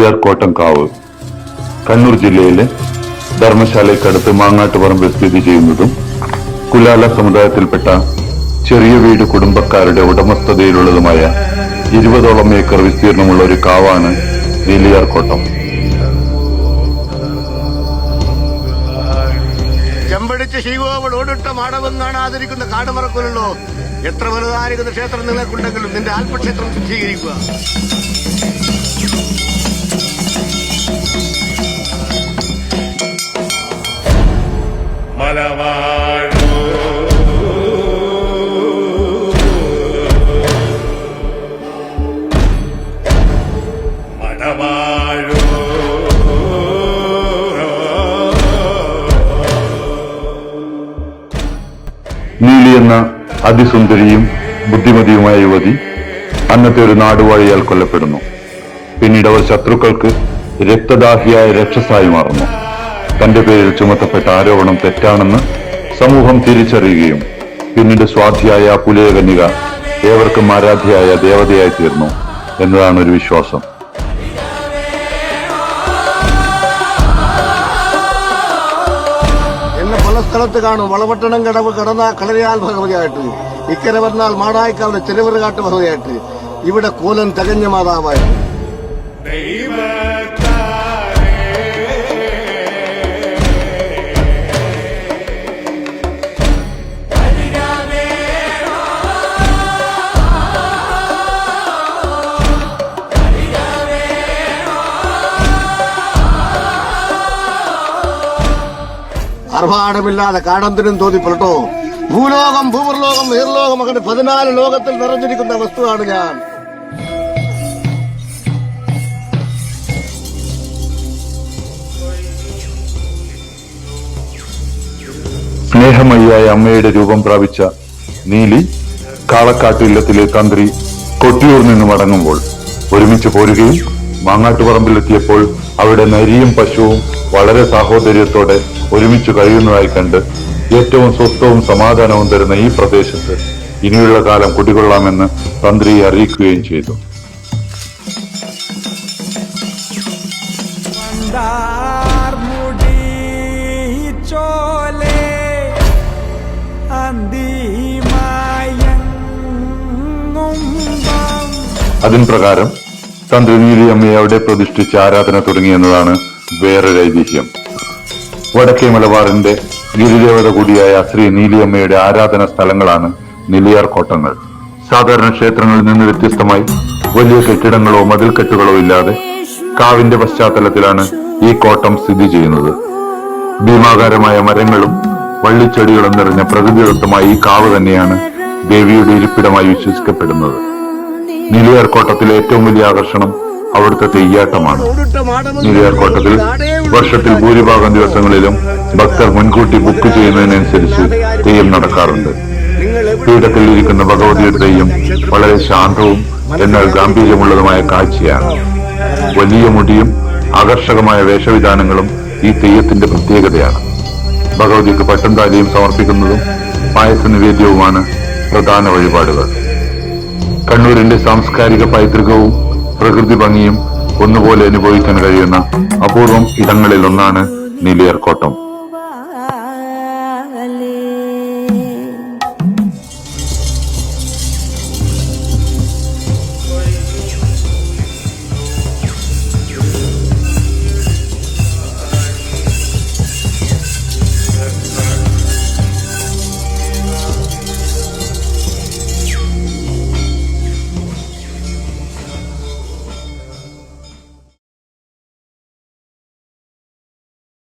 നീലിയാർകോട്ടം കാവ് കണ്ണൂർ ജില്ലയിലെ ധർമ്മശാലയ്ക്കടുത്ത് മാങ്ങാട്ടുപറമ്പിൽ സ്ഥിതി ചെയ്യുന്നതും കുലാല സമുദായത്തിൽപ്പെട്ട ചെറിയ വീട് കുടുംബക്കാരുടെ ഉടമസ്ഥതയിലുള്ളതുമായ 20ഓളം ഏക്കർ വിസ്തീർണമുള്ള ഒരു കാവാണ് നീലിയാർകോട്ടം. ചെമ്പടിച്ച് ശീവോട് ഓടിട്ട മാടവെന്നാണ് ആദരിക്കുന്ന കാട് മറക്കുമല്ലോ. എത്ര വലുതായിരിക്കുന്ന ക്ഷേത്രം നിങ്ങൾക്കുണ്ടെങ്കിലും നിന്റെ ആത്മക്ഷേത്രം ശുദ്ധീകരിക്കുക. നീലി എന്ന അതിസുന്ദരിയും ബുദ്ധിമതിയുമായ യുവതി അന്നത്തെ ഒരു നാടുവാഴിയാൽ കൊല്ലപ്പെടുന്നു. പിന്നീട് അവർ ശത്രുക്കൾക്ക് രക്തദാഹിയായ രക്ഷസായി മാറുന്നു. തന്റെ പേരിൽ ചുമത്തപ്പെട്ട ആരോപണം തെറ്റാണെന്ന് സമൂഹം തിരിച്ചറിയുകയും പിന്നീട് സ്വാധിയായ പുലയകന്യക ഏവർക്കും ആരാധ്യയായ ദേവതയായി തീർന്നു എന്നതാണ് ഒരു വിശ്വാസം. പല സ്ഥലത്ത് കാണും. വളപട്ടണം കടവ് കടന്ന കളരിയാൽ ഭഗവതിയായിട്ട്, ഇക്കരെ വന്നാൽ മാടായിക്കാവിലെ ചെരുവറുകാട്ട് ഭഗവതിയായിട്ട്, ഇവിടെ കോലൻ തികഞ്ഞ മാതാവായിട്ട്. ആർഭാടമില്ലാതെ കാടന്തിനും തോന്നിപ്പെട്ടോ. ഭൂലോകം, ഭൂവർലോകം, നീർലോകം, അങ്ങനെ 14 ലോകത്തിൽ നിറഞ്ഞിരിക്കുന്ന വസ്തുവാണ് ഞാൻ. സ്നേഹമയ്യായ അമ്മയുടെ രൂപം പ്രാപിച്ച നീലി കാളക്കാട്ട് ഇല്ലത്തിലെ തന്ത്രി കൊട്ടിയൂർ നിന്ന് മടങ്ങുമ്പോൾ ഒരുമിച്ച് പോരുകയും മാങ്ങാട്ടുപറമ്പിലെത്തിയപ്പോൾ അവിടെ നരിയും പശുവും വളരെ സാഹോദര്യത്തോടെ ഒരുമിച്ച് കഴിയുന്നതായി കണ്ട് ഏറ്റവും സ്വസ്ഥവും സമാധാനവും തരുന്ന ഈ പ്രദേശത്ത് ഇനിയുള്ള കാലം കുടികൊള്ളാമെന്ന് തന്ത്രിയെ അറിയിക്കുകയും ചെയ്തു. അതിന് പ്രകാരം തന്ത്രി നീലിയമ്മയെ അവിടെ പ്രതിഷ്ഠിച്ച് ആരാധന തുടങ്ങിയെന്നതാണ് വേറൊരു ഐതിഹ്യം. വടക്കേ മലബാറിന്റെ ഗിരിദേവത കൂടിയായ ശ്രീ നീലിയമ്മയുടെ ആരാധന സ്ഥലങ്ങളാണ് നീലിയാർകോട്ടങ്ങൾ. സാധാരണ ക്ഷേത്രങ്ങളിൽ നിന്ന് വ്യത്യസ്തമായി വലിയ കെട്ടിടങ്ങളോ മതിൽക്കെട്ടുകളോ ഇല്ലാതെ കാവിന്റെ പശ്ചാത്തലത്തിലാണ് ഈ കോട്ടം സ്ഥിതി ചെയ്യുന്നത്. ഭീമാകാരമായ മരങ്ങളും വള്ളിച്ചെടികളും നിറഞ്ഞ പ്രകൃതിദത്തമായ ഈ കാവ് തന്നെയാണ് ദേവിയുടെ ഇരിപ്പിടമായി വിശ്വസിക്കപ്പെടുന്നത്. നീലിയാർകോട്ടത്തിലെ ഏറ്റവും വലിയ ആകർഷണം അവിടുത്തെ തെയ്യാട്ടമാണ്. നീലിയാർകോട്ടത്തിൽ വർഷത്തിൽ ഭൂരിഭാഗം ദിവസങ്ങളിലും ഭക്തർ മുൻകൂട്ടി ബുക്ക് ചെയ്യുന്നതിനനുസരിച്ച് തെയ്യം നടക്കാറുണ്ട്. പീഠത്തിൽ ഇരിക്കുന്ന ഭഗവതിയുടെ തെയ്യം വളരെ ശാന്തവും എന്നാൽ ഗാംഭീര്യമുള്ളതുമായ കാഴ്ചയാണ്. വലിയ മുടിയും ആകർഷകമായ വേഷവിധാനങ്ങളും ഈ തെയ്യത്തിന്റെ പ്രത്യേകതയാണ്. ഭഗവതിക്ക് പട്ടുംതാലിയും സമർപ്പിക്കുന്നതും പായസ നിവേദ്യവുമാണ് പ്രധാന വഴിപാടുകൾ. കണ്ണൂരിന്റെ സാംസ്കാരിക പൈതൃകവും പ്രകൃതി ഭംഗിയും ഒന്നുപോലെ അനുഭവിക്കാൻ കഴിയുന്ന അപൂർവം ഇടങ്ങളിൽ ഒന്നാണ് നീലിയാർകോട്ടം.